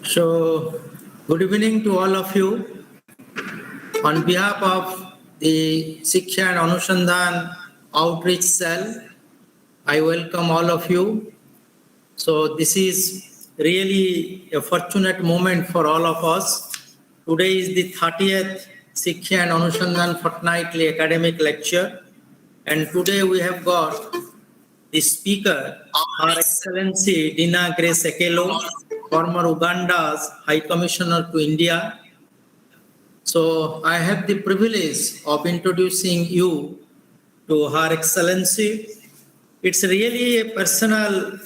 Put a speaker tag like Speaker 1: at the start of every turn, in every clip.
Speaker 1: So, good evening to all of you. On behalf of the Shiksha and Anushandhan Outreach Cell, I welcome all of you. So, this is really a fortunate moment for all of us. Today is the 30th Shiksha and Anushandhan Fortnightly Academic Lecture, and today we have got the speaker, Her Excellency Dina Grace Ekelo, former Uganda's High Commissioner to India. So I have the privilege of introducing you to Her Excellency. It's really a personal,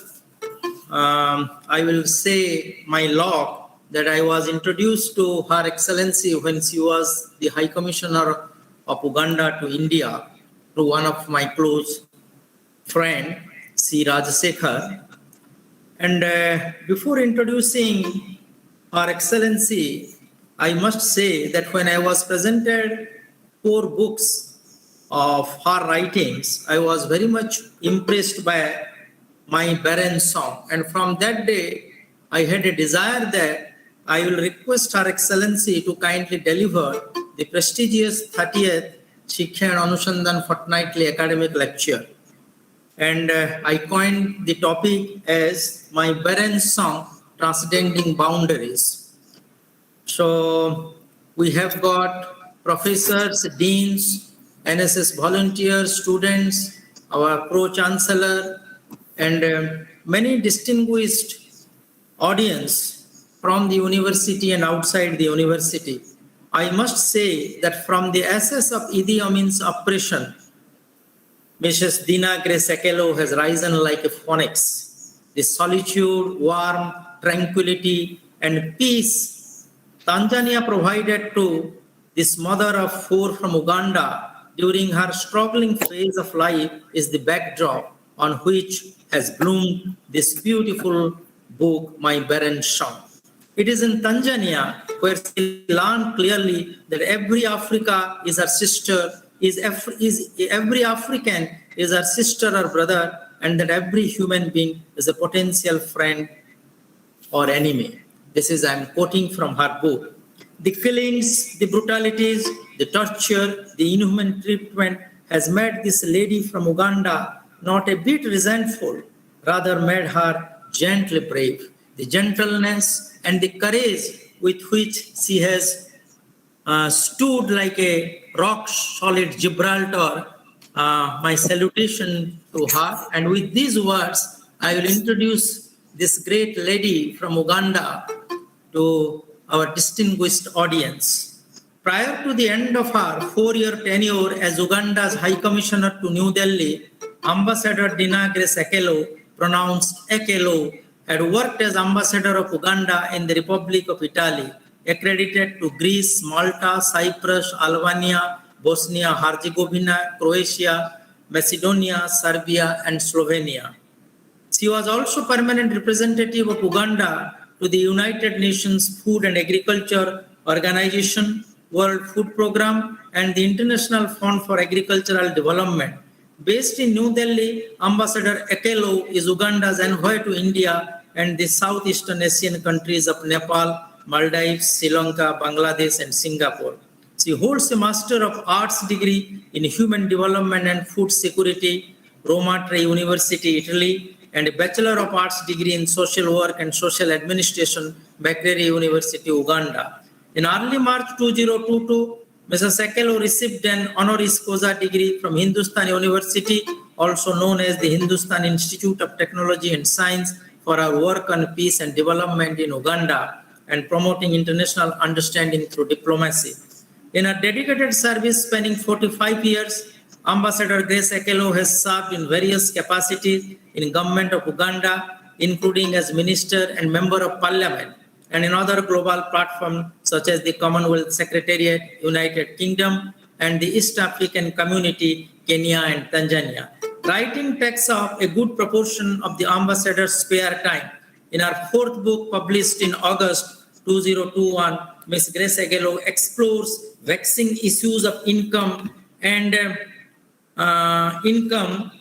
Speaker 1: I will say, my luck that I was introduced to Her Excellency when she was the High Commissioner of Uganda to India through one of my close friend, C. Rajasekhar. And before introducing Her Excellency, I must say that when I was presented 4 books of her writings, I was very much impressed by my barren song. And from that day, I had a desire that I will request Her Excellency to kindly deliver the prestigious 30th Shiksha and Anushandhan Fortnightly Academic Lecture. And I coined the topic as my barren song, Transcending Boundaries. So we have got professors, deans, NSS volunteers, students, our pro-chancellor, and many distinguished audience from the university and outside the university. I must say that from the ashes of Idi Amin's oppression, Mrs. Dina Grace Ekelo has risen like a phoenix. The solitude, warmth, tranquility, and peace Tanzania provided to this mother of 4 from Uganda during her struggling phase of life is the backdrop on which has bloomed this beautiful book, My Barren Song. It is in Tanzania where she learned clearly that every Africa is her sister, every African is her sister or brother, and that every human being is a potential friend or enemy. This is, I'm quoting from her book. The killings, the brutalities, the torture, the inhuman treatment has made this lady from Uganda not a bit resentful, rather made her gently brave. The gentleness and the courage with which she has stood like a rock-solid Gibraltar, my salutation to her. And with these words, I will introduce this great lady from Uganda to our distinguished audience. Prior to the end of her 4-year tenure as Uganda's High Commissioner to New Delhi, Ambassador Dina Grace Ekelo, pronounced Ekelo, had worked as Ambassador of Uganda in the Republic of Italy, accredited to Greece, Malta, Cyprus, Albania, Bosnia-Herzegovina, Croatia, Macedonia, Serbia, and Slovenia. She was also permanent representative of Uganda to the United Nations Food and Agriculture Organization, World Food Programme, and the International Fund for Agricultural Development. Based in New Delhi, Ambassador Ekelo is Uganda's envoy to India and the Southeastern Asian countries of Nepal, Maldives, Sri Lanka, Bangladesh, and Singapore. She holds a Master of Arts degree in Human Development and Food Security, Roma Tre University, Italy, and a Bachelor of Arts degree in Social Work and Social Administration, Makerere University, Uganda. In early March 2022, Mrs. Ekelo received an honoris causa degree from Hindustan University, also known as the Hindustan Institute of Technology and Science, for her work on peace and development in Uganda and promoting international understanding through diplomacy. In her dedicated service spanning 45 years, Ambassador Grace Ekelo has served in various capacities in government of Uganda, including as Minister and Member of Parliament, and in other global platforms such as the Commonwealth Secretariat, United Kingdom, and the East African Community, Kenya and Tanzania. Writing takes up a good proportion of the ambassador's spare time. In her 4th book published in August 2021, Ms. Grace Ekelo explores vexing issues of income and income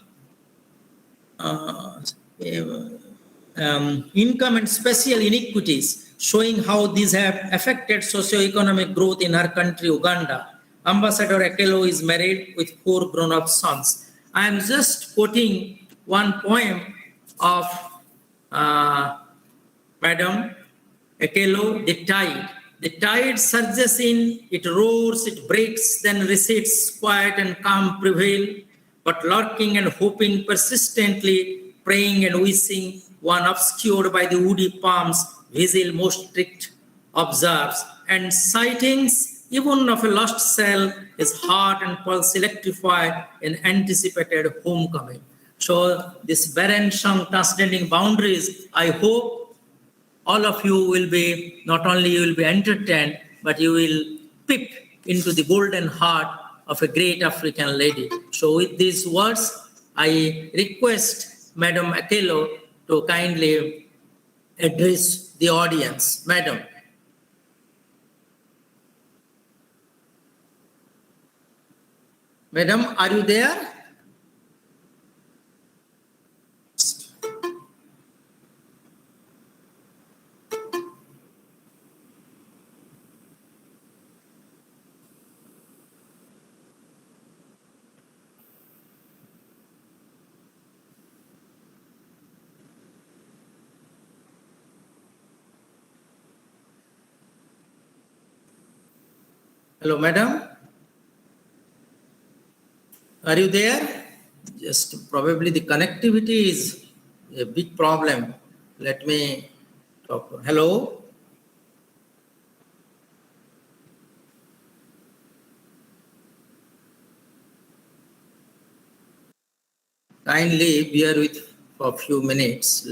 Speaker 1: and special inequities showing how these have affected socio-economic growth in her country, Uganda. Ambassador Ekelo is married with 4 grown-up sons. I am just quoting one poem of Madam Ekelo, The Tide. The tide surges in, it roars, it breaks, then recedes, quiet and calm prevail, but lurking and hoping persistently, praying and wishing, one obscured by the woody palms, vigil most strict observes, and sightings even of a lost cell, his heart and pulse electrify in anticipated homecoming. So this barren song, Transcending Boundaries, I hope all of you will be, not only you will be entertained, but you will peep into the golden heart of a great African lady. So with these words, I request Madam Akelo to kindly address the audience. Madam. Madam, are you there? Hello, madam. Are you there? Just probably the connectivity is a big problem. Let me talk. Hello? Kindly bear with for a few minutes.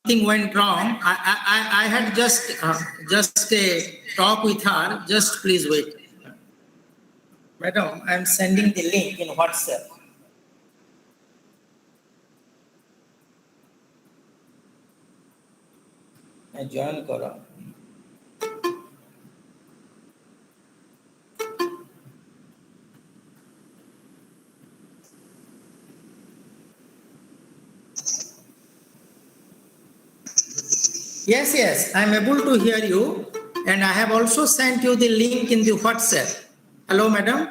Speaker 1: Something went wrong. I had just a talk with her. Just please wait. Madam, I am sending the link in WhatsApp. Join करो. Yes, I am able to hear you, and I have also sent you the link in the WhatsApp. Hello, madam.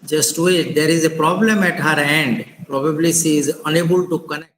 Speaker 1: Just wait, there is a problem at her end. Probably she is unable to connect.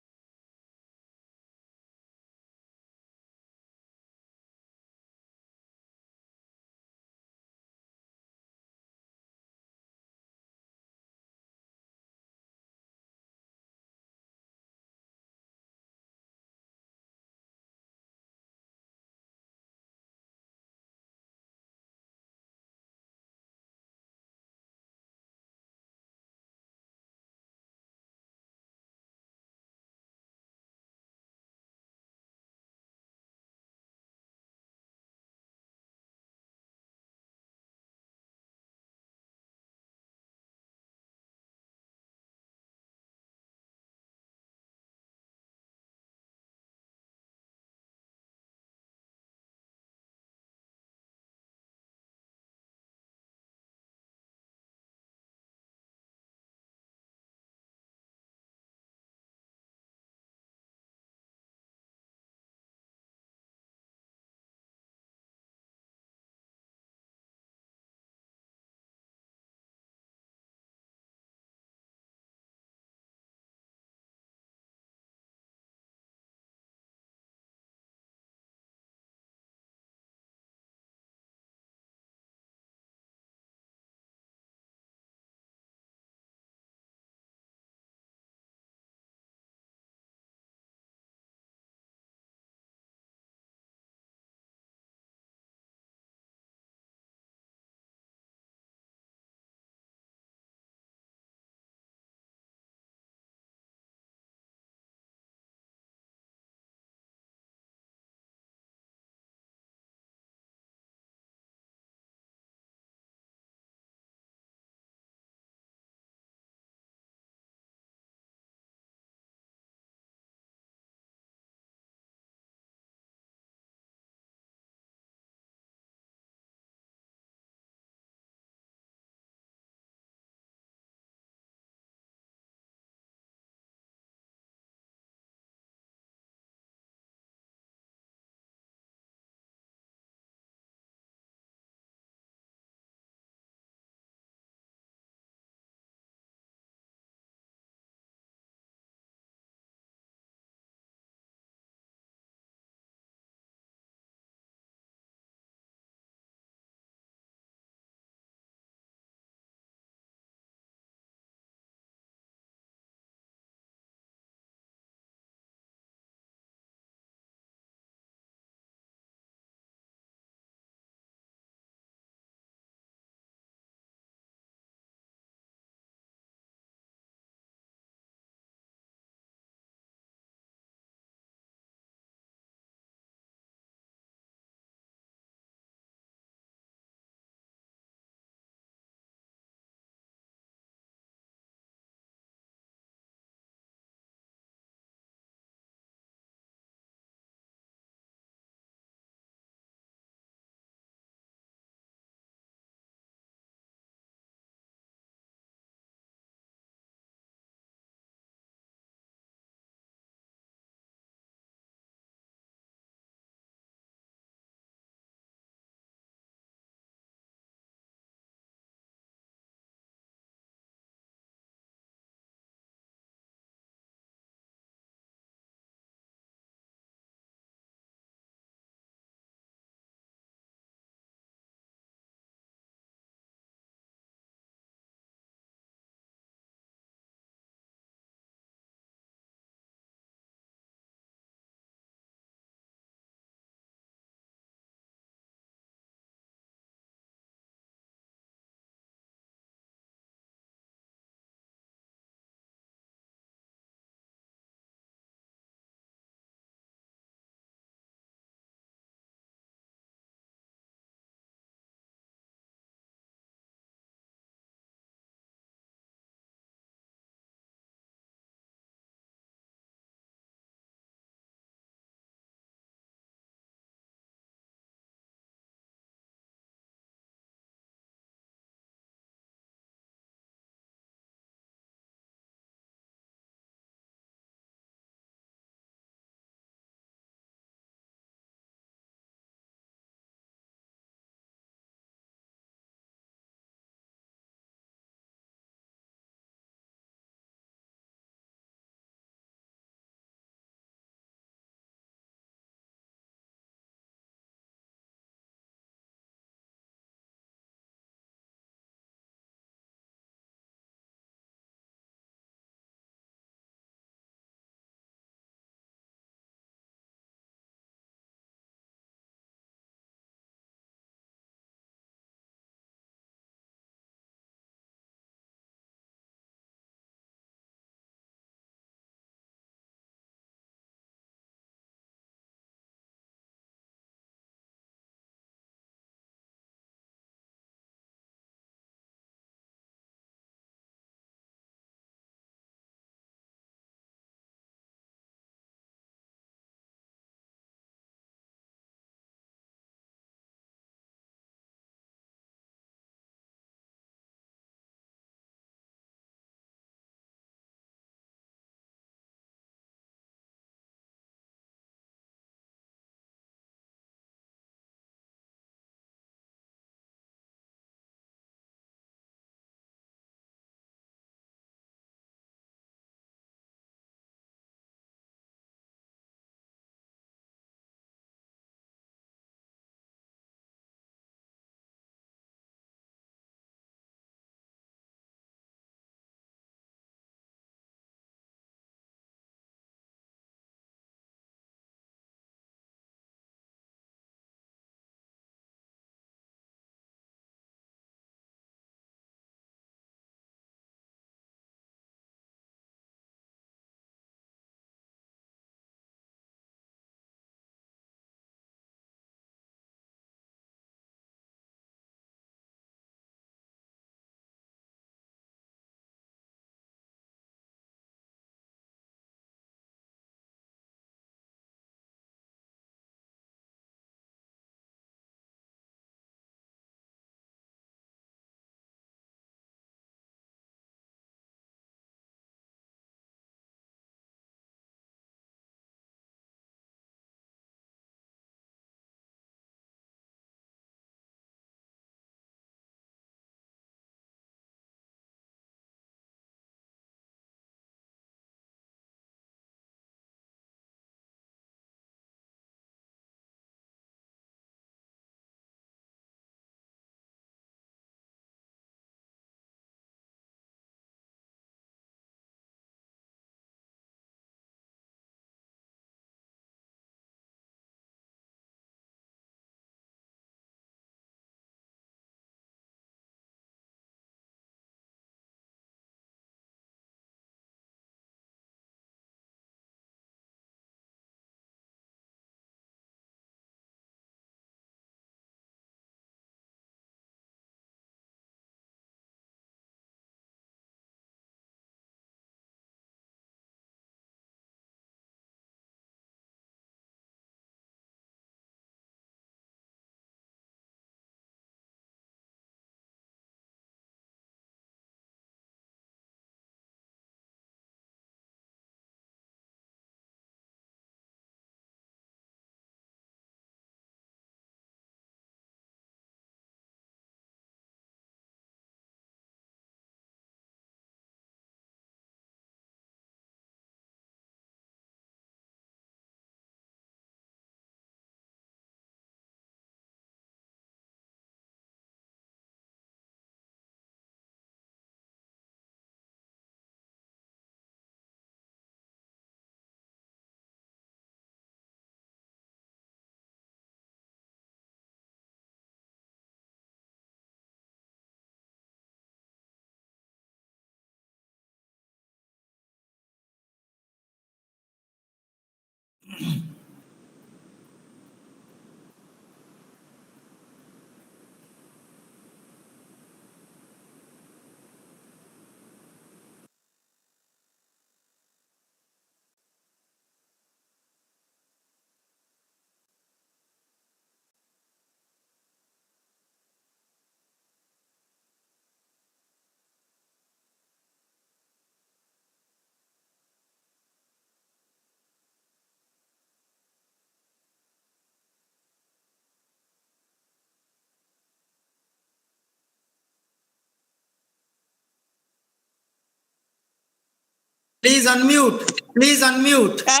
Speaker 1: Please unmute. Please unmute.
Speaker 2: I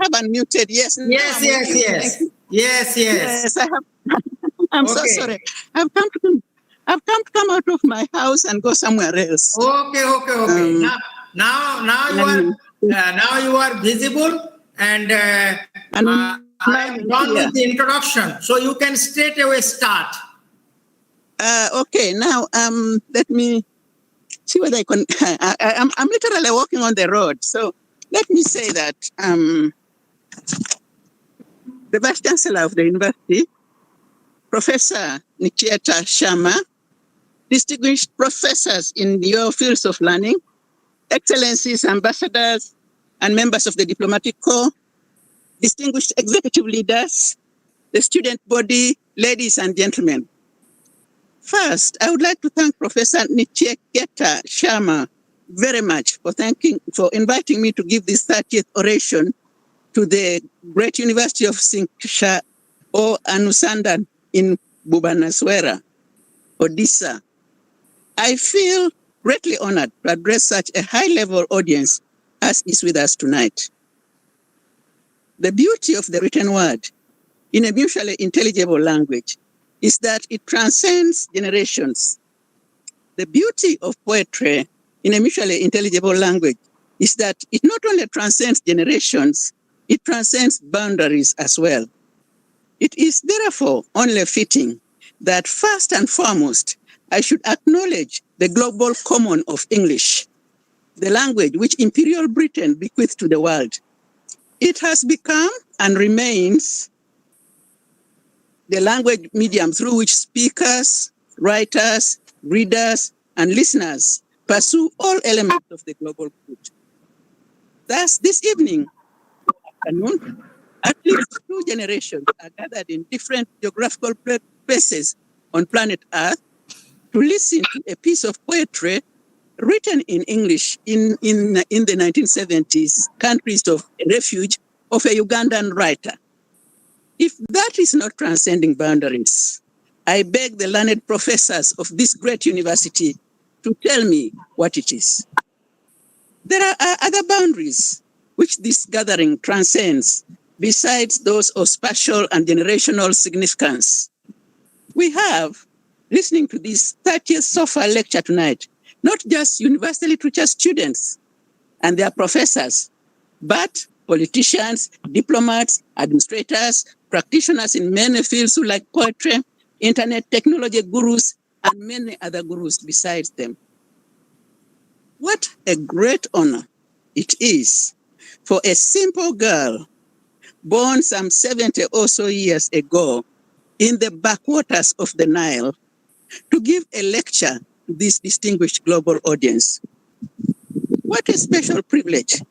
Speaker 2: have unmuted. Yes.
Speaker 1: Yes, yes, yes. Yes, yes.
Speaker 2: Yes, I have. I'm so
Speaker 1: Okay.
Speaker 2: sorry. I've come to come out of my house and go somewhere else.
Speaker 1: Okay. Now you are visible, and I am done with the introduction, so you can straight away start.
Speaker 2: Okay. Now, let me see whether I can. I'm literally walking on the road, so let me say that the Vice Chancellor of the University, Professor Nichieta Sharma, distinguished professors in your fields of learning, excellencies, ambassadors, and members of the diplomatic corps, distinguished executive leaders, the student body, ladies and gentlemen. First, I would like to thank Professor Nichieta Sharma very much for inviting me to give this 30th oration to the great University of SOA NSS in Bhubaneswara, Odisha. I feel greatly honored to address such a high-level audience as is with us tonight. The beauty of the written word in a mutually intelligible language is that it transcends generations. The beauty of poetry in a mutually intelligible language is that it not only transcends generations, it transcends boundaries as well. It is therefore only fitting that first and foremost, I should acknowledge the global common of English, the language which Imperial Britain bequeathed to the world. It has become and remains the language medium through which speakers, writers, readers, and listeners pursue all elements of the global good. Thus, this evening, afternoon, at least 2 generations are gathered in different geographical places on planet Earth to listen to a piece of poetry written in English in the 1970s, countries of refuge of a Ugandan writer. If that is not transcending boundaries, I beg the learned professors of this great university to tell me what it is. There are other boundaries which this gathering transcends besides those of spatial and generational significance. We have, listening to this 30th SOAFAL lecture tonight, not just university literature students and their professors, but politicians, diplomats, administrators, practitioners in many fields like poetry, internet technology gurus, and many other gurus besides them. What a great honor it is for a simple girl born some 70 or so years ago in the backwaters of the Nile to give a lecture to this distinguished global audience. What a special privilege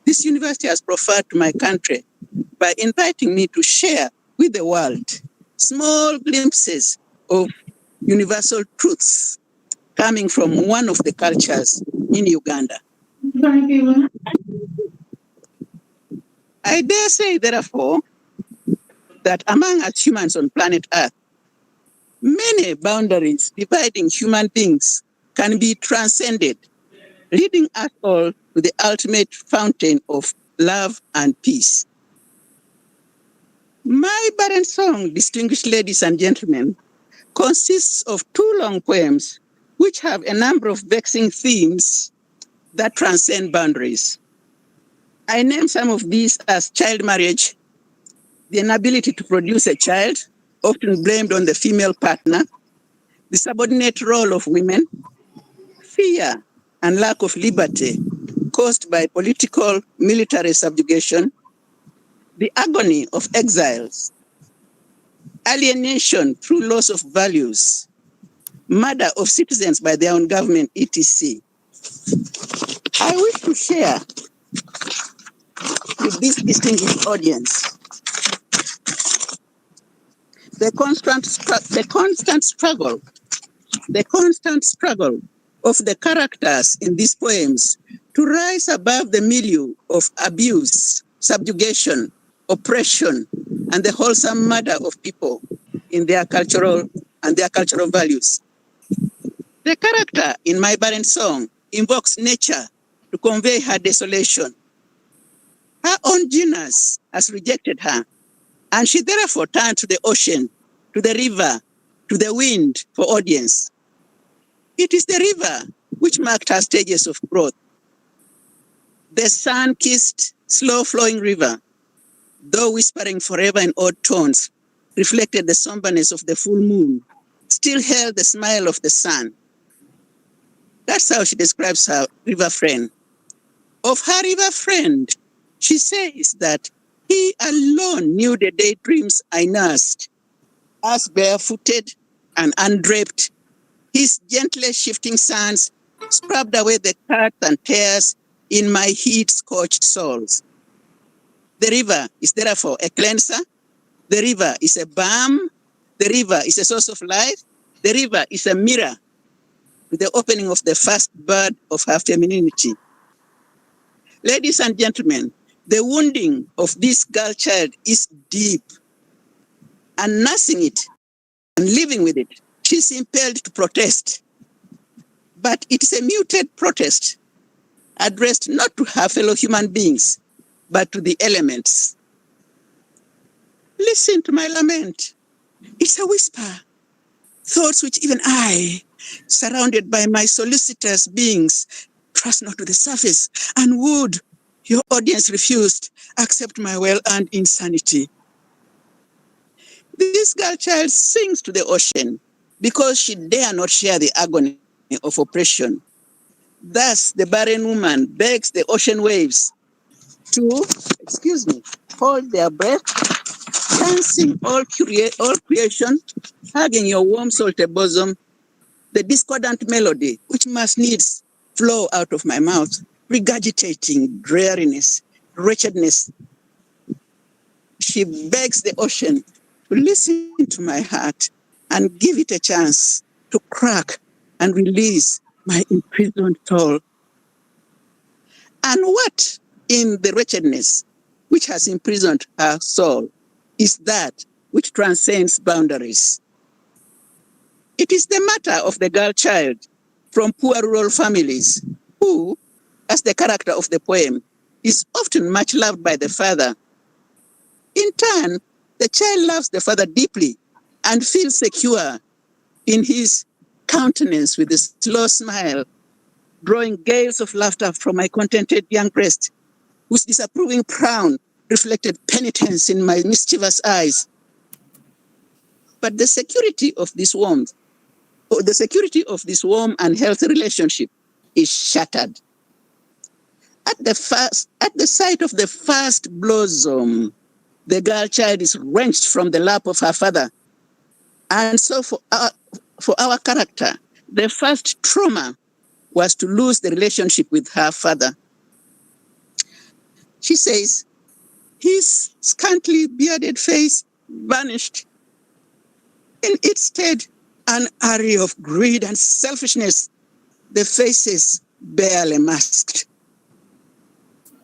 Speaker 2: this university has proffered to my country by inviting me to share with the world small glimpses of universal truths coming from one of the cultures in Uganda. I dare say, therefore, that among us humans on planet Earth, many boundaries dividing human beings can be transcended, leading us all to the ultimate fountain of love and peace. My barren song, distinguished ladies and gentlemen, consists of 2 long poems which have a number of vexing themes that transcend boundaries. I name some of these as child marriage, the inability to produce a child, often blamed on the female partner, the subordinate role of women, fear and lack of liberty caused by political military subjugation, the agony of exiles, alienation through loss of values, murder of citizens by their own government, etc. I wish to share with this distinguished audience the constant struggle of the characters in these poems to rise above the milieu of abuse, subjugation, oppression, and the wholesome murder of people in their cultural values. The character in my barren song invokes nature to convey her desolation. Her own genius has rejected her, and she therefore turned to the ocean, to the river, to the wind for audience. It is the river which marked her stages of growth. The sun-kissed, slow-flowing river, though whispering forever in odd tones, reflected the somberness of the full moon, still held the smile of the sun. That's how she describes her river friend. Of her river friend, she says that he alone knew the daydreams I nursed, as barefooted and undraped, his gently shifting sands scrubbed away the cuts and tears in my heat-scorched soles. The river is therefore a cleanser. The river is a balm. The river is a source of life. The river is a mirror to the opening of the first bud of her femininity. Ladies and gentlemen, the wounding of this girl child is deep, and nursing it and living with it, she's impelled to protest. But it is a muted protest addressed not to her fellow human beings, but to the elements. Listen to my lament. It's a whisper, thoughts which even I, surrounded by my solicitous beings, trust not to the surface, and would, your audience refused, accept my well-earned insanity. This girl child sings to the ocean because she dare not share the agony of oppression. Thus, the barren woman begs the ocean waves to, hold their breath, dancing all creation, hugging your warm salted bosom, the discordant melody which must needs flow out of my mouth, regurgitating dreariness, wretchedness. She begs the ocean to listen to my heart and give it a chance to crack and release my imprisoned soul. And what in the wretchedness which has imprisoned her soul is that which transcends boundaries? It is the matter of the girl child from poor rural families who, as the character of the poem, is often much loved by the father. In turn, the child loves the father deeply and feels secure in his countenance with a slow smile, drawing gales of laughter from my contented young breast, whose disapproving frown reflected penitence in my mischievous eyes. But the security of this warm and healthy relationship is shattered. At the sight of the first blossom, the girl child is wrenched from the lap of her father. And so for our character, the first trauma was to lose the relationship with her father. She says, his scantily bearded face vanished. In its stead, an array of greed and selfishness, the faces barely masked.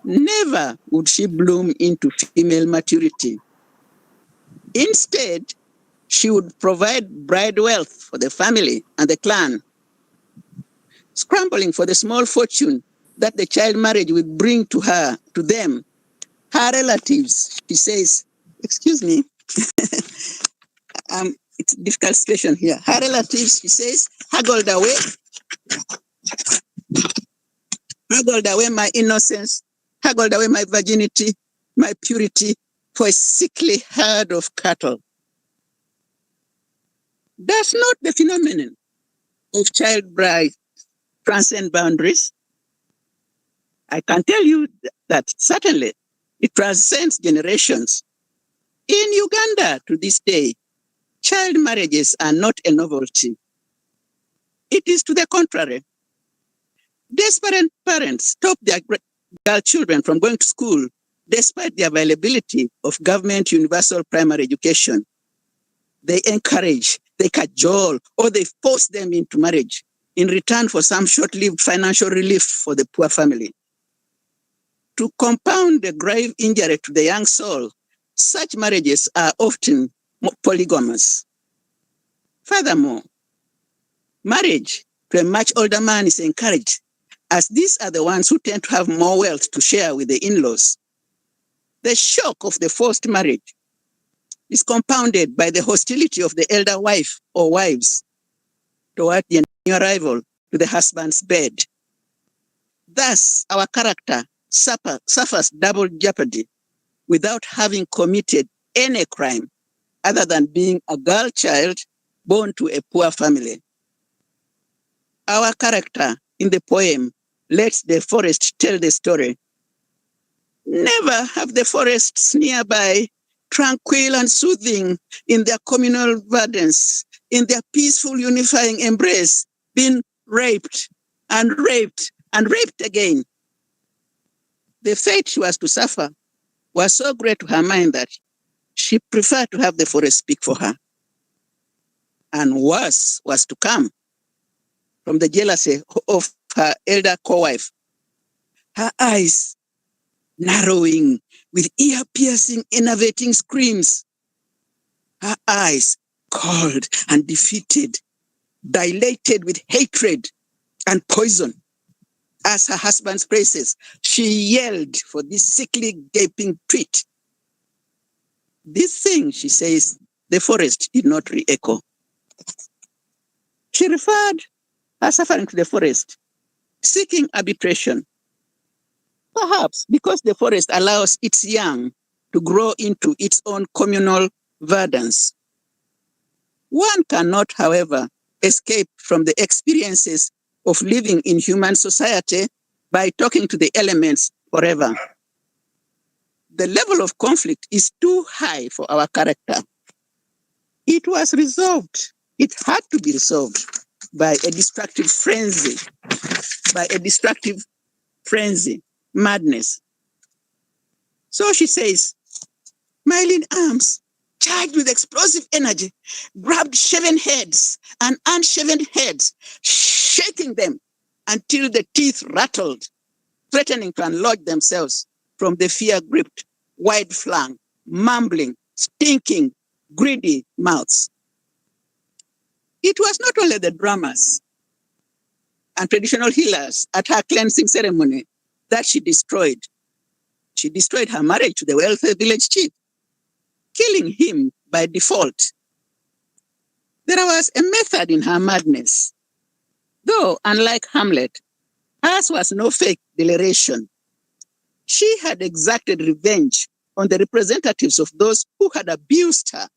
Speaker 2: Never would she bloom into female maturity. Instead, she would provide bride wealth for the family and the clan, scrambling for the small fortune that the child marriage would bring to them. Her relatives, she says, it's a difficult situation here. Her relatives, she says, haggled away my innocence, haggled away my virginity, my purity for a sickly herd of cattle. Does not the phenomenon of child bride transcend boundaries? I can tell you that certainly it transcends generations. In Uganda to this day, child marriages are not a novelty. It is to the contrary. Desperate parents stop their girl children from going to school despite the availability of government universal primary education. They encourage, they cajole, or they force them into marriage in return for some short-lived financial relief for the poor family. To compound the grave injury to the young soul, such marriages are often polygamous. Furthermore, marriage to a much older man is encouraged, as these are the ones who tend to have more wealth to share with the in-laws. The shock of the forced marriage is compounded by the hostility of the elder wife or wives toward the new arrival to the husband's bed. Thus, our character suffers double jeopardy without having committed any crime other than being a girl child born to a poor family. Our character in the poem, Let the Forest Tell the Story. Never have the forests nearby, tranquil and soothing in their communal verdance, in their peaceful unifying embrace, been raped and raped and raped again. The fate she was to suffer was so great to her mind that she preferred to have the forest speak for her. And worse was to come from the jealousy of her elder co-wife. Her eyes narrowing with ear-piercing, enervating screams. Her eyes cold and defeated, dilated with hatred and poison. As her husband's praises, she yelled for this sickly, gaping treat. This thing, she says, the forest did not re-echo. She referred her suffering to the forest, seeking arbitration. Perhaps because the forest allows its young to grow into its own communal verdance. One cannot, however, escape from the experiences of living in human society by talking to the elements forever. The level of conflict is too high for our character. It was resolved. It had to be resolved by a destructive frenzy, madness. So she says, Mylene arms, charged with explosive energy, grabbed shaven heads and unshaven heads, shaking them until the teeth rattled, threatening to unlodge themselves from the fear-gripped, wide-flung, mumbling, stinking, greedy mouths. It was not only the drummers and traditional healers at her cleansing ceremony that she destroyed. She destroyed her marriage to the wealthy village chief, killing him by default. There was a method in her madness. Though, unlike Hamlet, hers was no fake deliration. She had exacted revenge on the representatives of those who had abused her.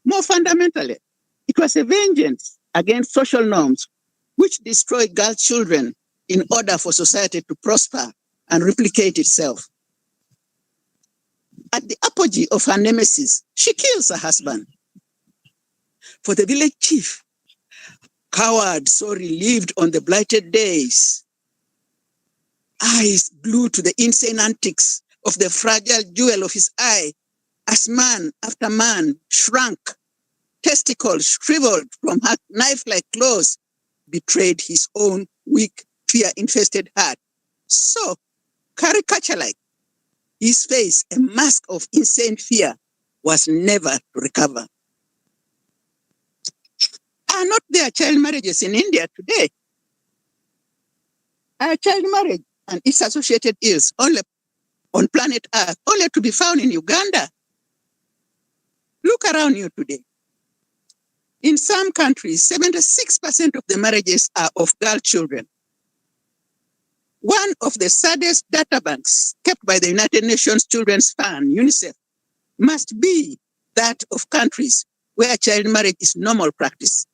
Speaker 2: More fundamentally, it was a vengeance against social norms which destroyed girl children in order for society to prosper and replicate itself. At the apogee of her nemesis, she kills her husband. For the village chief, coward so relieved on the blighted days, eyes glued to the insane antics of the fragile jewel of his eye, as man after man shrunk, testicles shriveled from her knife-like claws, betrayed his own weak, fear-infested heart. So, caricature-like, his face, a mask of insane fear, was never to recover. Are not there child marriages in India today? Are child marriage and its associated ills only on planet Earth, only to be found in Uganda? Look around you today. In some countries, 76% of the marriages are of girl children. One of the saddest data banks kept by the United Nations Children's Fund, UNICEF, must be that of countries where child marriage is normal practice.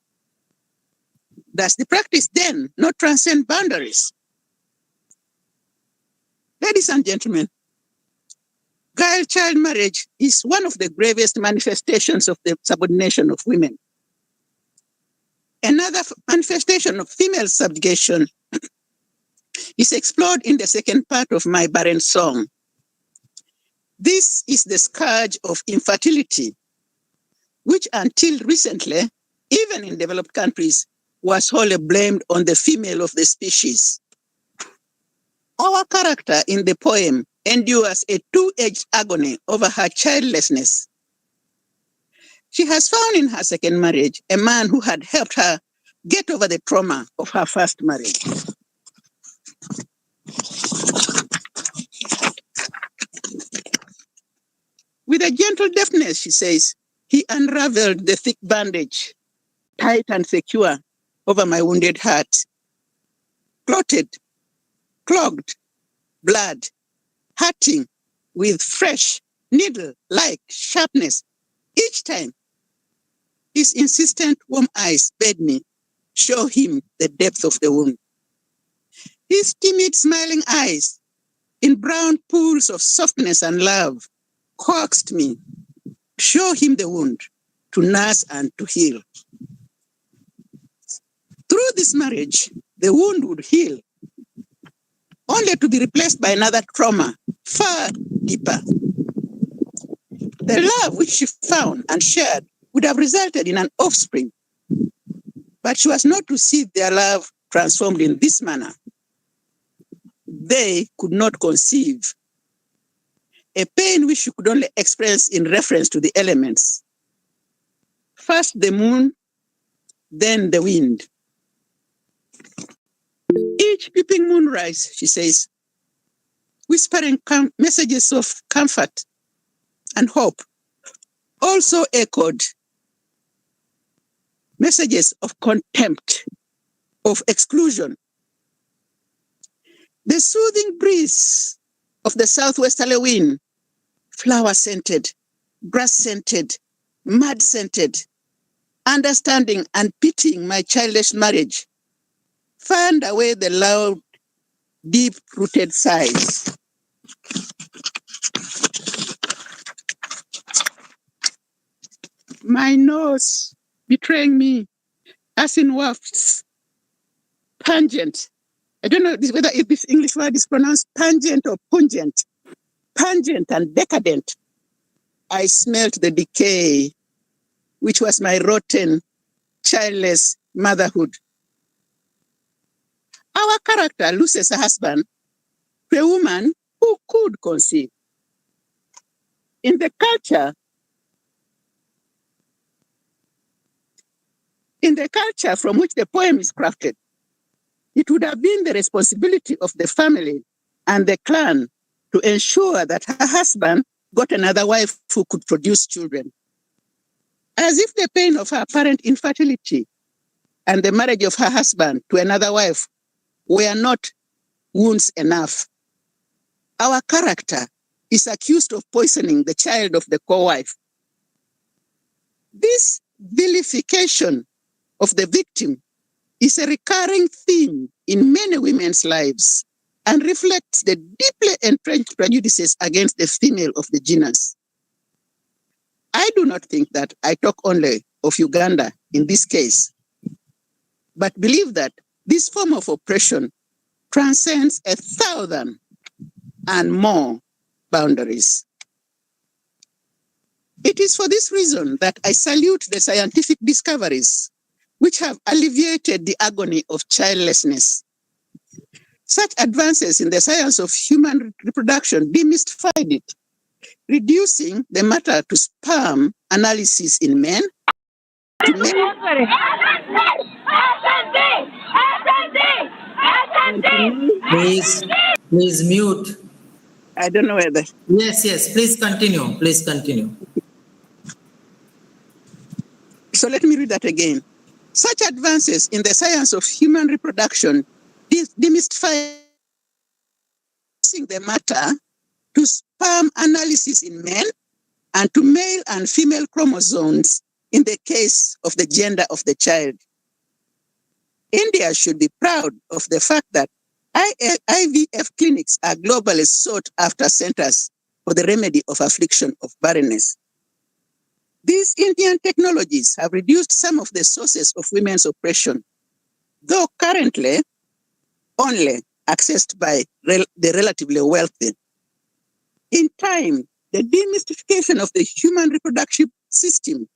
Speaker 2: Does the practice then not transcend boundaries? Ladies and gentlemen, girl-child marriage is one of the gravest manifestations of the subordination of women. Another manifestation of female subjugation is explored in the second part of my barren song. This is the scourge of infertility, which until recently, even in developed countries, was wholly blamed on the female of the species. Our character in the poem endures a two-edged agony over her childlessness. She has found in her second marriage a man who had helped her get over the trauma of her first marriage. With a gentle deftness, she says, he unraveled the thick bandage, tight and secure, over my wounded heart. Clotted, clogged, blood, hurting with fresh, needle-like sharpness. Each time, his insistent warm eyes bade me show him the depth of the wound. His timid, smiling eyes, in brown pools of softness and love, coaxed me, show him the wound, to nurse and to heal. Through this marriage, the wound would heal, only to be replaced by another trauma, far deeper. The love which she found and shared would have resulted in an offspring, but she was not to see their love transformed in this manner. They could not conceive, a pain which she could only experience in reference to the elements. First the moon, then the wind. Each peeping moonrise, she says, whispering messages of comfort and hope, also echoed messages of contempt, of exclusion. The soothing breeze of the southwesterly wind, flower-scented, grass-scented, mud-scented, understanding and pitying my childish marriage, fanned away the loud, deep-rooted sighs. My nose betraying me, as in wafts, pungent. I don't know whether this English word is pronounced pungent or pungent. Pungent and decadent. I smelt the decay, which was my rotten, childless motherhood. Our character loses a husband to a woman who could conceive. In the culture from which the poem is crafted, it would have been the responsibility of the family and the clan to ensure that her husband got another wife who could produce children. As if the pain of her apparent infertility and the marriage of her husband to another wife were not wounds enough. Our character is accused of poisoning the child of the co-wife. This vilification of the victim is a recurring theme in many women's lives and reflects the deeply entrenched prejudices against the female of the genus. I do not think that I talk only of Uganda in this case, but believe that this form of oppression transcends 1,000 and more boundaries. It is for this reason that I salute the scientific discoveries which have alleviated the agony of childlessness. Such advances in the science of human reproduction demystified it, reducing the matter to sperm analysis in men.
Speaker 1: Please mute.
Speaker 2: I don't know whether.
Speaker 1: Yes, please continue.
Speaker 2: So let me read that again. Such advances in the science of human reproduction demystifying the matter to sperm analysis in men and to male and female chromosomes in the case of the gender of the child. India should be proud of the fact that IVF clinics are globally sought after centers for the remedy of affliction of barrenness. These Indian technologies have reduced some of the sources of women's oppression, though currently only accessed by the relatively wealthy. In time, the demystification of the human reproductive system,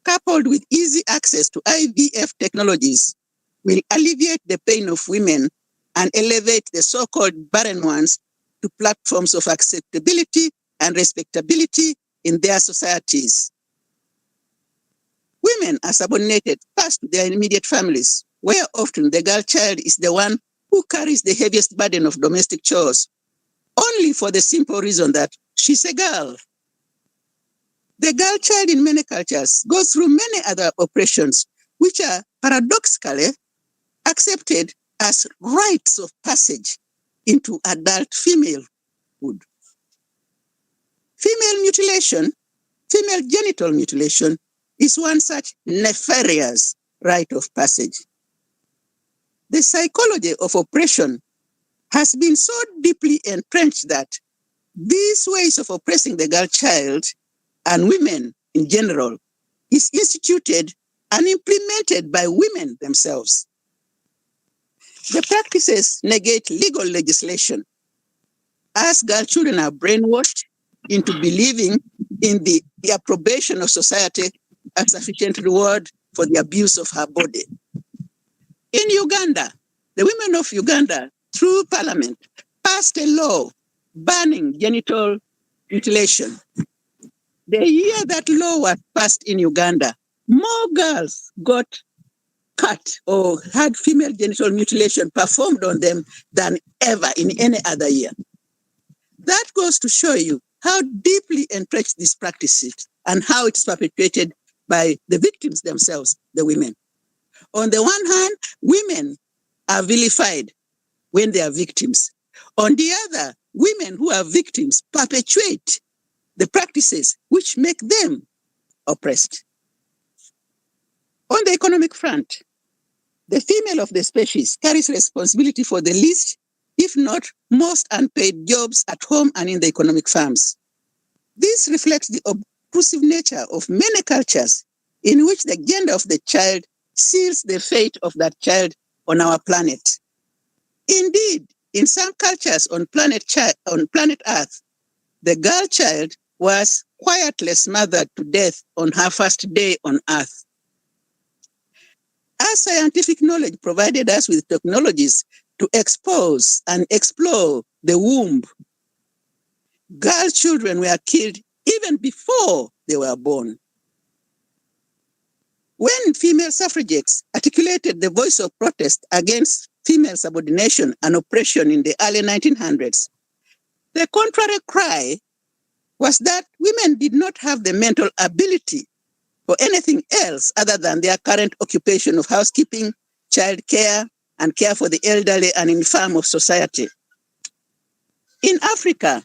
Speaker 2: coupled with easy access to IVF technologies, will alleviate the pain of women and elevate the so-called barren ones to platforms of acceptability and respectability in their societies. Women are subordinated first to their immediate families, where often the girl child is the one who carries the heaviest burden of domestic chores, only for the simple reason that she's a girl. The girl child in many cultures goes through many other oppressions, which are paradoxically accepted as rites of passage into adult femalehood. Female genital mutilation, is one such nefarious rite of passage. The psychology of oppression has been so deeply entrenched that these ways of oppressing the girl child and women in general is instituted and implemented by women themselves. The practices negate legal legislation, as girl children are brainwashed into believing in the approbation of society as sufficient reward for the abuse of her body. In Uganda, the women of Uganda, through parliament, passed a law banning genital mutilation. The year that law was passed in Uganda, more girls got cut or had female genital mutilation performed on them than ever in any other year. That goes to show you how deeply entrenched this practice is and how it's perpetuated by the victims themselves, the women. On the one hand, women are vilified when they are victims. On the other, women who are victims perpetuate the practices which make them oppressed. On the economic front, the female of the species carries responsibility for the least, if not most, unpaid jobs at home and in the economic farms. This reflects the obtrusive nature of many cultures in which the gender of the child seals the fate of that child on our planet. Indeed, in some cultures on planet Earth, the girl child was quietly smothered to death on her first day on Earth. As scientific knowledge provided us with technologies to expose and explore the womb, girl children were killed even before they were born. When female suffragettes articulated the voice of protest against female subordination and oppression in the early 1900s, the contrary cry was that women did not have the mental ability for anything else other than their current occupation of housekeeping, child care, and care for the elderly and infirm of society. In Africa,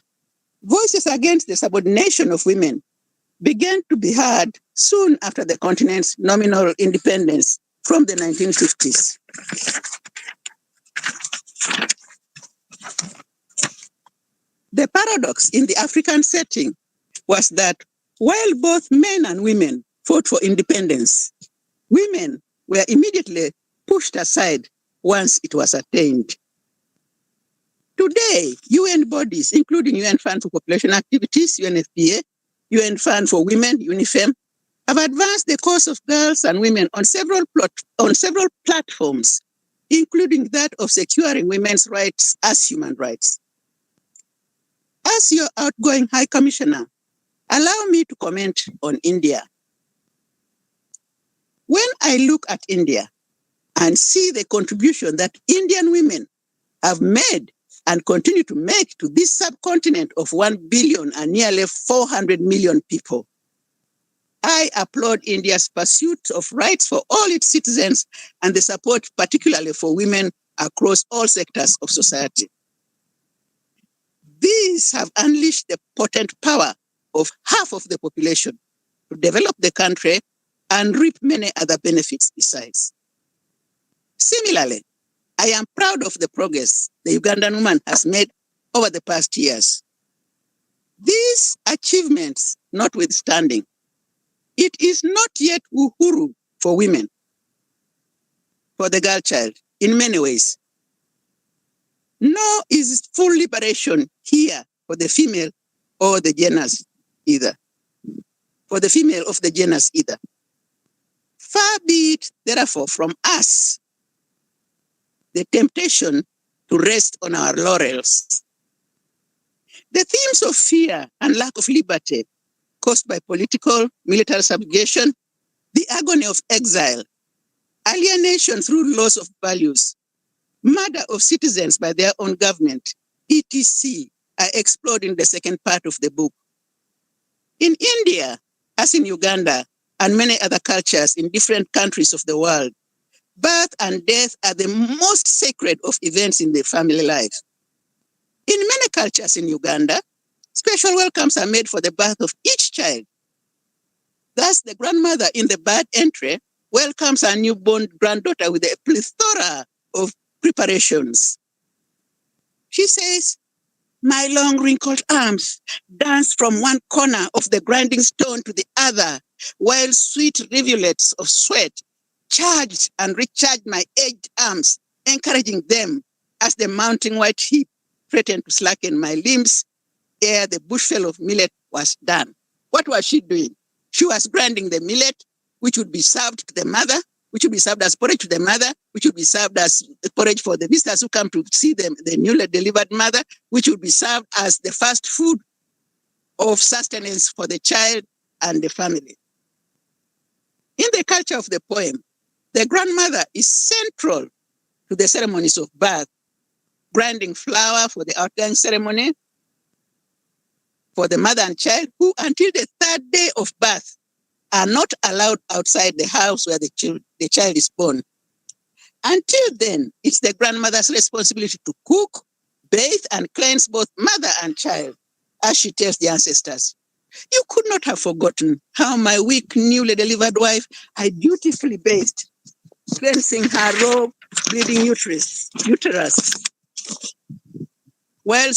Speaker 2: voices against the subordination of women began to be heard soon after the continent's nominal independence from the 1950s. The paradox in the African setting was that while both men and women fought for independence, women were immediately pushed aside once it was attained. Today, UN bodies, including UN Fund for Population Activities, UNFPA, UN Fund for Women, UNIFEM, have advanced the cause of girls and women on several platforms, including that of securing women's rights as human rights. As your outgoing High Commissioner, allow me to comment on India. When I look at India and see the contribution that Indian women have made and continue to make to this subcontinent of 1 billion and nearly 400 million people, I applaud India's pursuit of rights for all its citizens and the support particularly for women across all sectors of society. These have unleashed the potent power of half of the population to develop the country and reap many other benefits besides. Similarly, I am proud of the progress the Ugandan woman has made over the past years. These achievements notwithstanding, it is not yet uhuru for women, for the girl child, in many ways. Nor is full liberation here for the female or the genus either. For the female of the genus either. Far be it, therefore, from us the temptation to rest on our laurels. The themes of fear and lack of liberty caused by political, military subjugation, the agony of exile, alienation through loss of values, murder of citizens by their own government, etc., are explored in the second part of the book. In India, as in Uganda, and many other cultures in different countries of the world, birth and death are the most sacred of events in the family life. In many cultures in Uganda, special welcomes are made for the birth of each child. Thus, the grandmother in the birth entry welcomes her newborn granddaughter with a plethora of preparations. She says, "My long wrinkled arms dance from one corner of the grinding stone to the other, while sweet rivulets of sweat charged and recharged my aged arms, encouraging them as the mounting white heap threatened to slacken my limbs ere the bushel of millet was done." What was she doing? She was grinding the millet, which would be served to the mother, which would be served as porridge to the mother, which would be served as porridge for the visitors who come to see the newly delivered mother, which would be served as the first food of sustenance for the child and the family. In the culture of the poem, the grandmother is central to the ceremonies of birth, grinding flour for the outgoing ceremony for the mother and child, who until the third day of birth are not allowed outside the house where the child is born. Until then, it's the grandmother's responsibility to cook, bathe, and cleanse both mother and child, as she tells the ancestors. "You could not have forgotten how my weak, newly delivered wife I dutifully bathed, cleansing her raw, bleeding uterus, while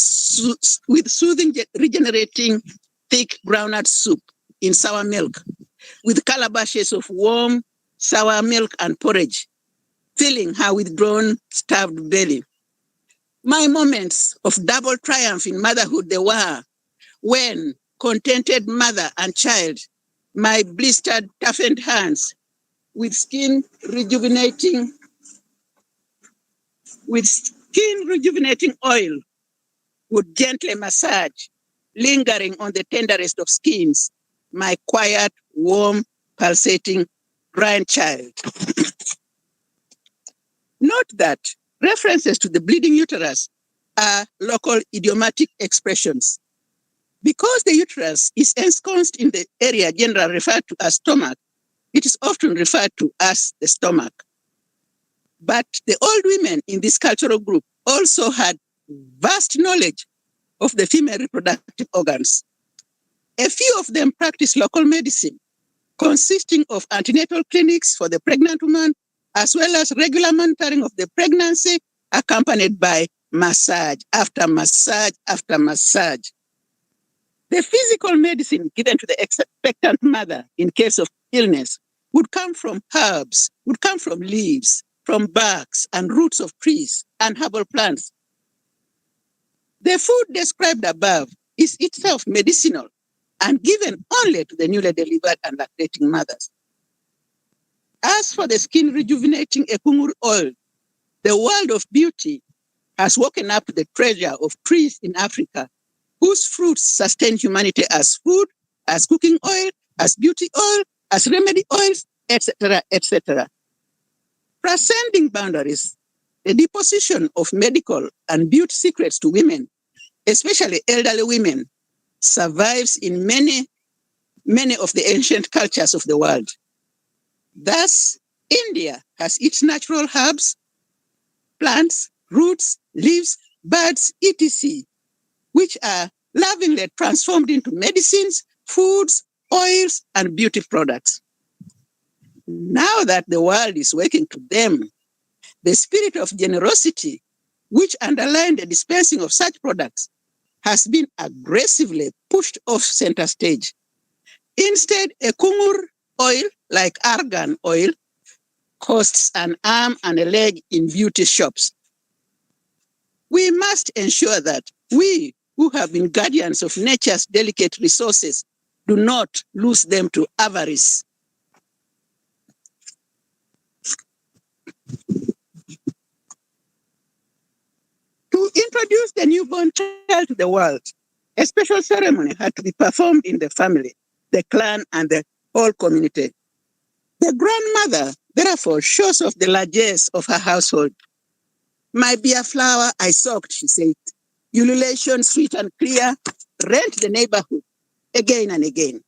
Speaker 2: with soothing, regenerating, thick groundnut soup in sour milk, with calabashes of warm, sour milk and porridge, filling her withdrawn, starved belly. My moments of double triumph in motherhood they were, when, contented mother and child, my blistered, toughened hands, with skin rejuvenating oil, would gently massage, lingering on the tenderest of skins, my quiet, warm, pulsating grandchild." Note that references to the bleeding uterus are local idiomatic expressions. Because the uterus is ensconced in the area generally referred to as stomach, it is often referred to as the stomach. But the old women in this cultural group also had vast knowledge of the female reproductive organs. A few of them practiced local medicine, consisting of antenatal clinics for the pregnant woman, as well as regular monitoring of the pregnancy, accompanied by massage after massage after massage. The physical medicine given to the expectant mother in case of illness would come from herbs, would come from leaves, from barks and roots of trees and herbal plants. The food described above is itself medicinal and given only to the newly delivered and lactating mothers. As for the skin rejuvenating ekunguru oil, the world of beauty has woken up to the treasure of trees in Africa, whose fruits sustain humanity as food, as cooking oil, as beauty oil, as remedy oils, etc., etc. Transcending boundaries, the deposition of medical and beauty secrets to women, especially elderly women, survives in many of the ancient cultures of the world. Thus, India has its natural herbs, plants, roots, leaves, buds, etc., which are lovingly transformed into medicines, foods, oils, and beauty products. Now that the world is waking to them, The spirit of generosity, which underlined the dispensing of such products, has been aggressively pushed off center stage. Instead, a kungur oil, like argan oil, costs an arm and a leg in beauty shops. We must ensure that we, who have been guardians of nature's delicate resources, do not lose them to avarice. To introduce the newborn child to the world, a special ceremony had to be performed in the family, the clan, and the whole community. The grandmother, therefore, shows off the largesse of her household. My beer flour I soaked, she said. Ululation, sweet and clear, rent the neighborhood again and again.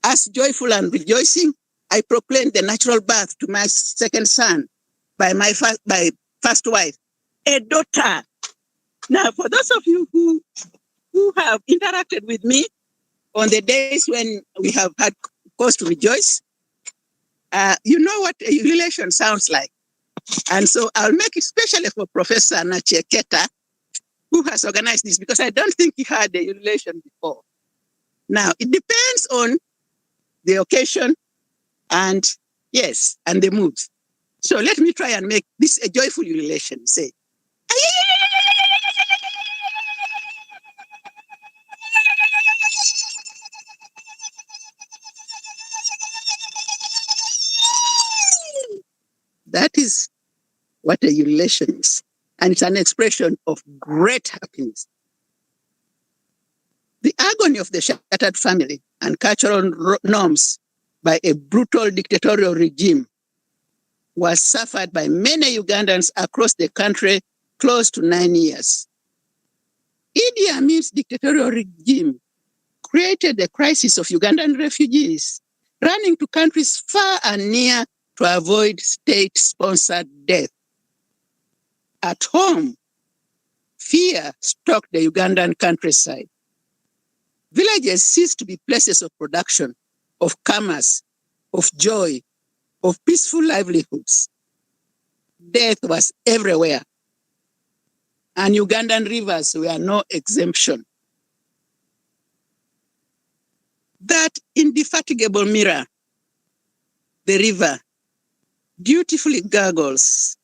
Speaker 2: As joyful and rejoicing, I proclaimed the natural birth to my second son by my first wife, a daughter. Now, for those of you who have interacted with me on the days when we have had cause to rejoice, you know what a ululation sounds like. And so I'll make it especially for Professor Nacheketa, who has organized this, because I don't think he had a ululation before. Now, it depends on the occasion and, yes, and the mood. So let me try and make this a joyful ululation. Say, that is what a ululation is. And it's an expression of great happiness. The agony of the shattered family and cultural norms by a brutal dictatorial regime was suffered by many Ugandans across the country close to 9 years. Idi Amin's dictatorial regime created the crisis of Ugandan refugees running to countries far and near to avoid state-sponsored death. At home, fear stalked the Ugandan countryside. Villages ceased to be places of production, of commerce, of joy, of peaceful livelihoods. Death was everywhere, and Ugandan rivers were no exemption. That indefatigable mirror, the river, dutifully gurgles,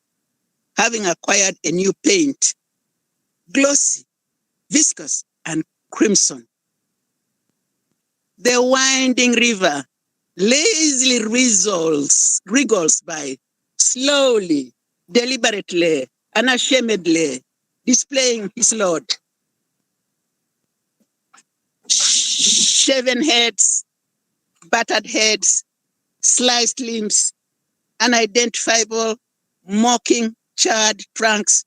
Speaker 2: having acquired a new paint, glossy, viscous, and crimson. The winding river lazily wriggles by, slowly, deliberately, unashamedly, displaying his load. Shaven heads, battered heads, sliced limbs, unidentifiable, mocking, charred trunks,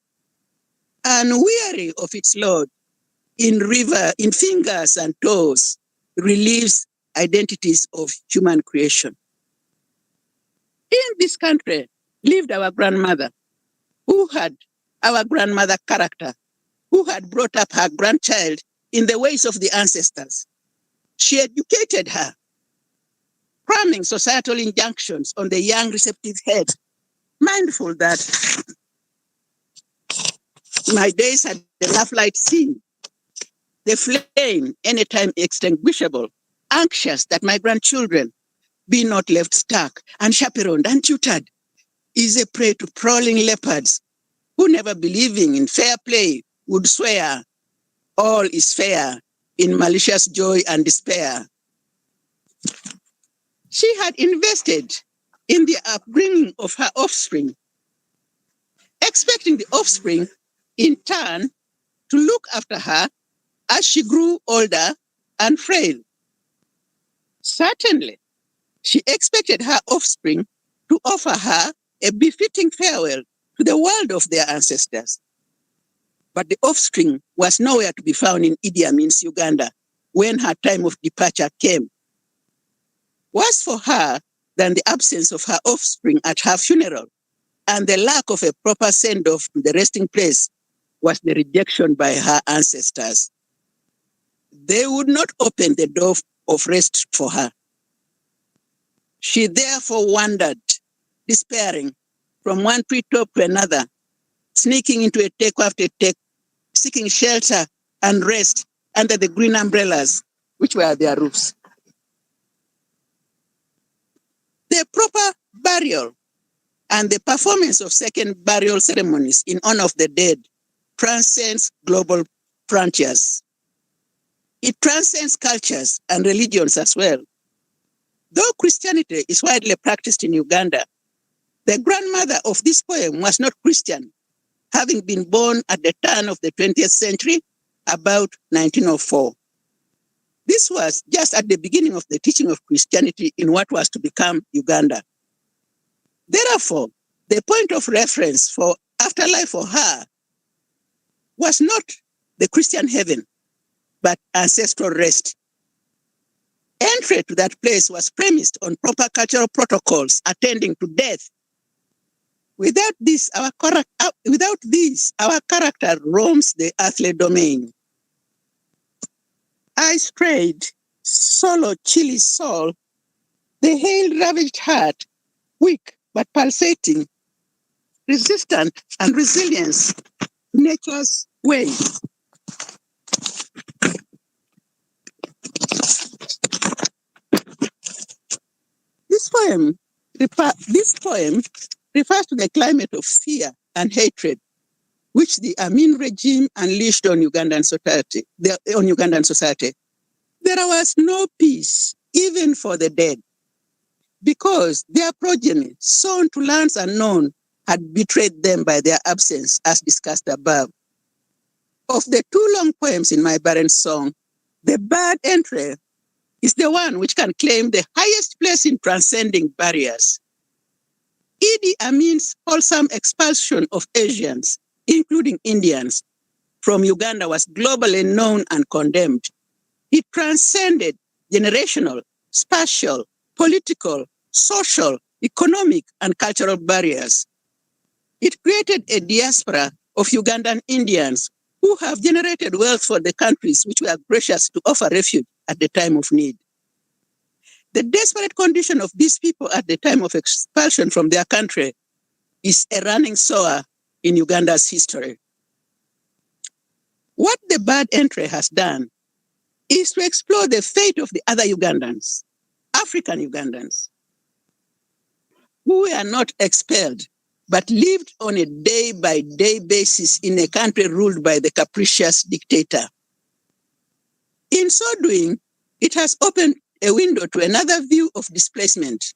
Speaker 2: unweary of its load, in fingers and toes, relieves identities of human creation. In this country lived our grandmother, who had our grandmother character, who had brought up her grandchild in the ways of the ancestors. She educated her, cramming societal injunctions on the young receptive head, mindful that my days had enough light seen, the flame anytime extinguishable, anxious that my grandchildren be not left stuck, unchaperoned, untutored, is a prey to prowling leopards who, never believing in fair play, would swear all is fair in malicious joy and despair. She had invested in the upbringing of her offspring, expecting the offspring in turn to look after her as she grew older and frail. Certainly, she expected her offspring to offer her a befitting farewell to the world of their ancestors. But the offspring was nowhere to be found in Idi Amin's Uganda when her time of departure came. Worse for her than the absence of her offspring at her funeral and the lack of a proper send-off to the resting place was the rejection by her ancestors. They would not open the door of rest for her. She therefore wandered, despairing, from one treetop to another, sneaking into a take after take, seeking shelter and rest under the green umbrellas, which were their roofs. The proper burial and the performance of second burial ceremonies in honor of the dead transcends global frontiers. It transcends cultures and religions as well. Though Christianity is widely practiced in Uganda, the grandmother of this poem was not Christian, having been born at the turn of the 20th century, about 1904. This was just at the beginning of the teaching of Christianity in what was to become Uganda. Therefore, the point of reference for afterlife for her was not the Christian heaven, but ancestral rest. Entry to that place was premised on proper cultural protocols attending to death. Without this, our character roams the earthly domain. I strayed, solo, chilly soul, the hail ravaged heart, weak but pulsating, resistant and resilience, nature's ways. This poem refers to the climate of fear and hatred which the Amin regime unleashed on Ugandan society. There was no peace, even for the dead, because their progeny, sown to lands unknown, had betrayed them by their absence, as discussed above. Of the two long poems in my barren song, the bird entry is the one which can claim the highest place in transcending barriers. Idi Amin's wholesome expulsion of Asians, including Indians, from Uganda was globally known and condemned. It transcended generational, spatial, political, social, economic, and cultural barriers. It created a diaspora of Ugandan Indians who have generated wealth for the countries which were gracious to offer refuge at the time of need. The desperate condition of these people at the time of expulsion from their country is a running SOA in Uganda's history. What the bird entry has done is to explore the fate of the other Ugandans, African Ugandans, who were not expelled, but lived on a day-by-day basis in a country ruled by the capricious dictator. In so doing, it has opened a window to another view of displacement.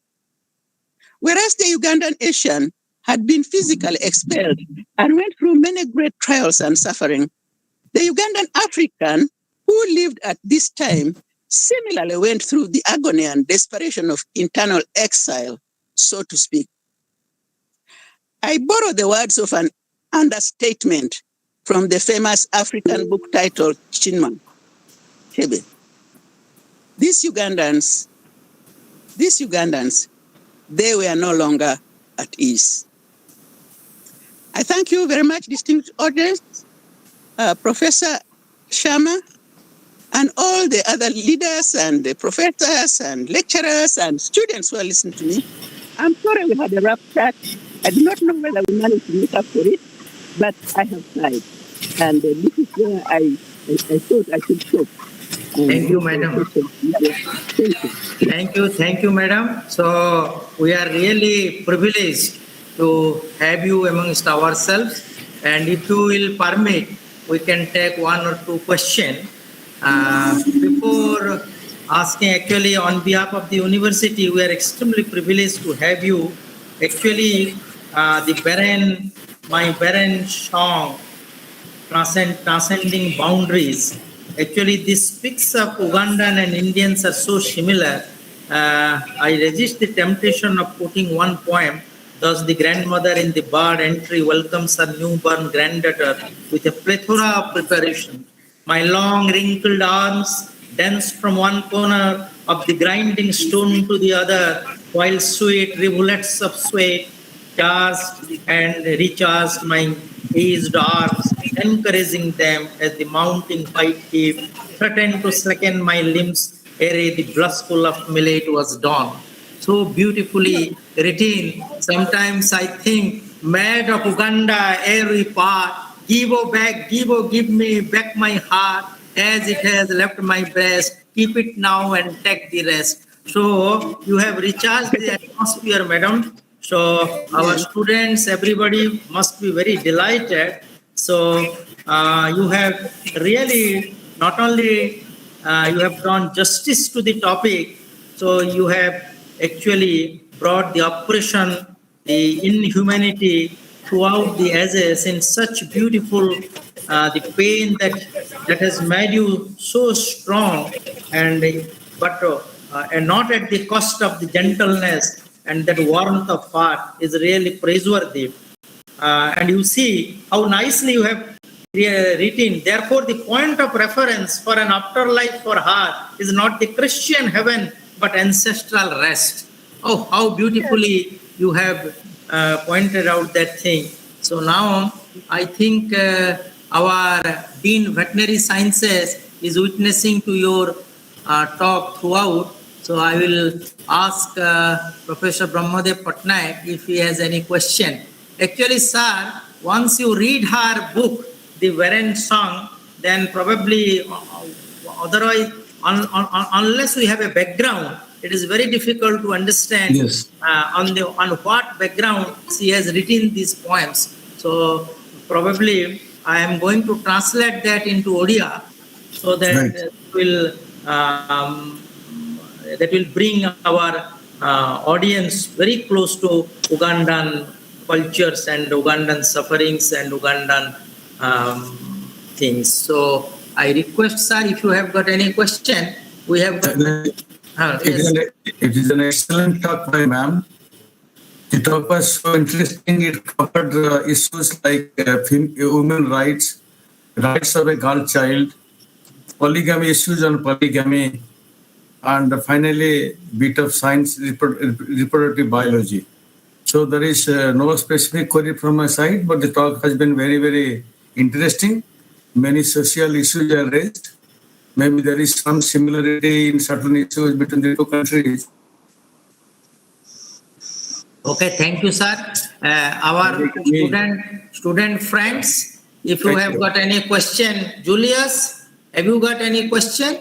Speaker 2: Whereas the Ugandan Asian had been physically expelled and went through many great trials and suffering, the Ugandan African who lived at this time similarly went through the agony and desperation of internal exile, so to speak. I borrow the words of an understatement from the famous African book titled Chinma Chebe. These Ugandans, they were no longer at ease. I thank you very much, distinguished audience, Professor Sharma, and all the other leaders and the professors and lecturers and students who are listening to me. I'm sorry we had a rough chat. I do not know whether we managed to make up for it, but I have tried. And this is where I thought I should stop.
Speaker 1: Thank you, madam.
Speaker 2: Thank you.
Speaker 1: Thank you, madam. So we are really privileged to have you amongst ourselves. And if you will permit, we can take one or two questions. Before asking, actually, on behalf of the university, we are extremely privileged to have you. Actually, my barren song, Transcending Boundaries. Actually, this speaks of Ugandan and Indians are so similar. I resist the temptation of putting one poem. Thus, the grandmother in the bird entry welcomes her newborn granddaughter with a plethora of preparation. My long wrinkled arms dance from one corner of the grinding stone to the other, while sweet rivulets of sweat charged and recharged my aged arms, encouraging them as the mounting white heat threatened to slacken my limbs ere the blushful of millet was dawn. so beautifully written. Sometimes I think, mad of Uganda, every part, give me back my heart, as it has left my breast. Keep it now and take the rest. So you have recharged the atmosphere, madam. So our
Speaker 2: Yes.
Speaker 1: students, everybody must be very delighted. So you have really not only you have done justice to the topic, so you have actually brought the oppression, the inhumanity throughout the ages in such beautiful, the pain that has made you so strong, and and not at the cost of the gentleness and that warmth of heart is really praiseworthy. And you see how nicely you have written. Therefore, the point of reference for an afterlife for her is not the Christian heaven, but ancestral rest. Oh, how beautifully you have pointed out that thing. So now I think our Dean Veterinary Sciences is witnessing to your talk throughout. So I will ask Professor Brahmadev Patnaik if he has any question. Actually, sir, once you read her book, The Barren Song, then probably otherwise, unless we have a background, it is very difficult to understand
Speaker 3: Yes.
Speaker 1: on what background she has written these poems. So probably I am going to translate that into Odia, so that
Speaker 3: Right.
Speaker 1: that will bring our audience very close to Ugandan cultures and Ugandan sufferings and Ugandan things. So I request, sir, if you have got any question, we have got. Yes.
Speaker 3: It is an excellent talk by ma'am. The talk was so interesting. It covered issues like women rights, rights of a girl child, polygamy issues on polygamy, and finally bit of science, reproductive biology. So there is no specific query from my side, but the talk has been very, very interesting. Many social issues are raised. Maybe there is some similarity in certain issues between the two countries.
Speaker 1: Okay, thank you, sir. Our student friends, if you
Speaker 3: Thank
Speaker 1: have
Speaker 3: you.
Speaker 1: got any question, Julius, have you got any question?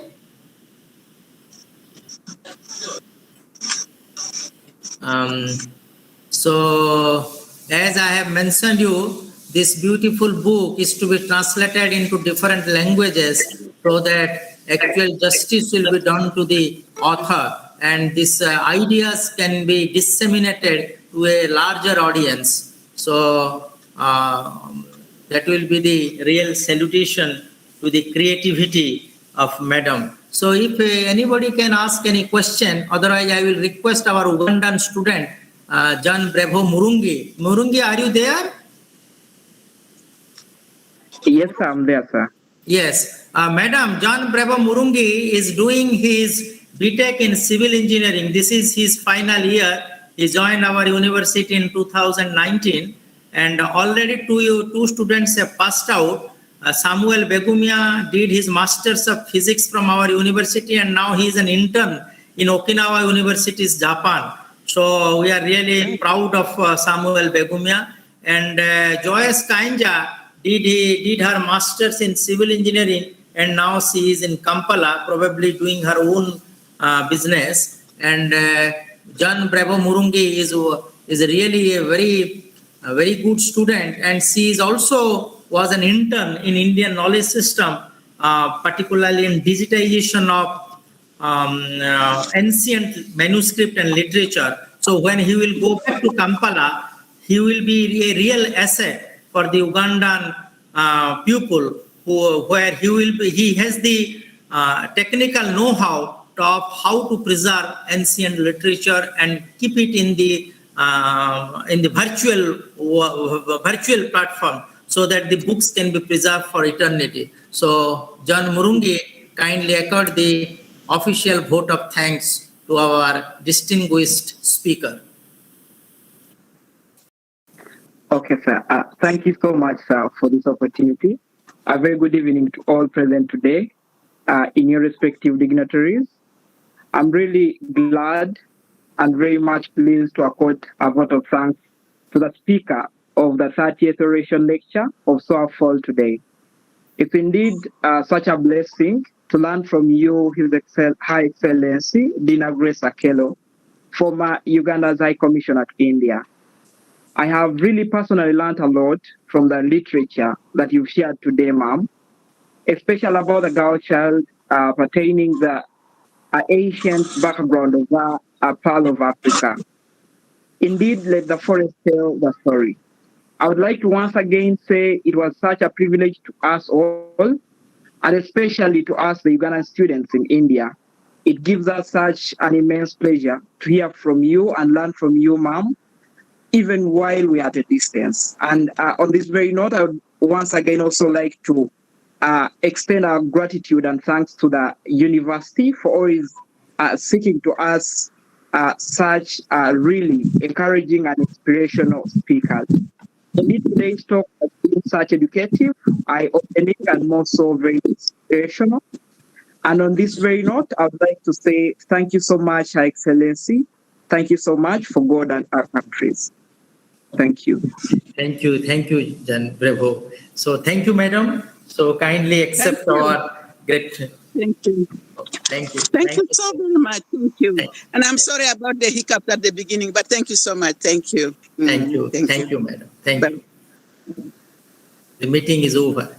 Speaker 1: So, as I have mentioned you, this beautiful book is to be translated into different languages so that actual justice will be done to the author, and these ideas can be disseminated to a larger audience. So, that will be the real salutation to the creativity of Madam. So if anybody can ask any question, otherwise I will request our Ugandan student, John Bravo Murungi. Murungi, are you there?
Speaker 4: Yes, sir, I'm there, sir.
Speaker 1: Yes. Madam, John Bravo Murungi is doing his BTech in civil engineering. This is his final year. He joined our university in 2019, and already two students have passed out. Samuel Begumia did his Masters of Physics from our university, and now he is an intern in Okinawa University's Japan. So we are really proud of Samuel Begumia. And Joyce Kainja did her Masters in Civil Engineering, and now she is in Kampala, probably doing her own business. And John Bravo Murungi is really a very good student, and she is also was an intern in Indian knowledge system, particularly in digitization of ancient manuscript and literature. So when he will go back to Kampala, he will be a real asset for the Ugandan pupil, where he has the technical know-how of how to preserve ancient literature and keep it in the virtual platform, so that the books can be preserved for eternity. So John Murungi kindly accord the official vote of thanks to our distinguished speaker.
Speaker 4: Okay, sir. Thank you so much, sir, for this opportunity. A very good evening to all present today in your respective dignitaries. I'm really glad and very much pleased to accord a vote of thanks to the speaker of the 30th oration lecture of SOAFAL today. It's indeed such a blessing to learn from you, High Excellency, Dina Grace Akello, former Uganda's High Commissioner to India. I have really personally learned a lot from the literature that you've shared today, ma'am, especially about the girl child pertaining the ancient background of the Pearl of Africa. Indeed, let the forest tell the story. I would like to once again say it was such a privilege to us all, and especially to us, the Ugandan students in India. It gives us such an immense pleasure to hear from you and learn from you, ma'am, even while we are at a distance. And on this very note, I would once again also like to extend our gratitude and thanks to the university for always seeking to us such really encouraging and inspirational speakers. Indeed, today's talk has been such educative, eye-opening, and more so very inspirational. And on this very note, I would like to say thank you so much, Her Excellency. Thank you so much for God and our countries. Thank you.
Speaker 1: Thank you, Jan Bravo. So thank you, madam. So kindly accept our great.
Speaker 2: Thank you.
Speaker 1: Thank you.
Speaker 2: Thank you so very much. Thank you. And I'm sorry about the hiccup at the beginning, but thank you so much. Thank you.
Speaker 1: Thank you, madam. Thank you. The meeting is over.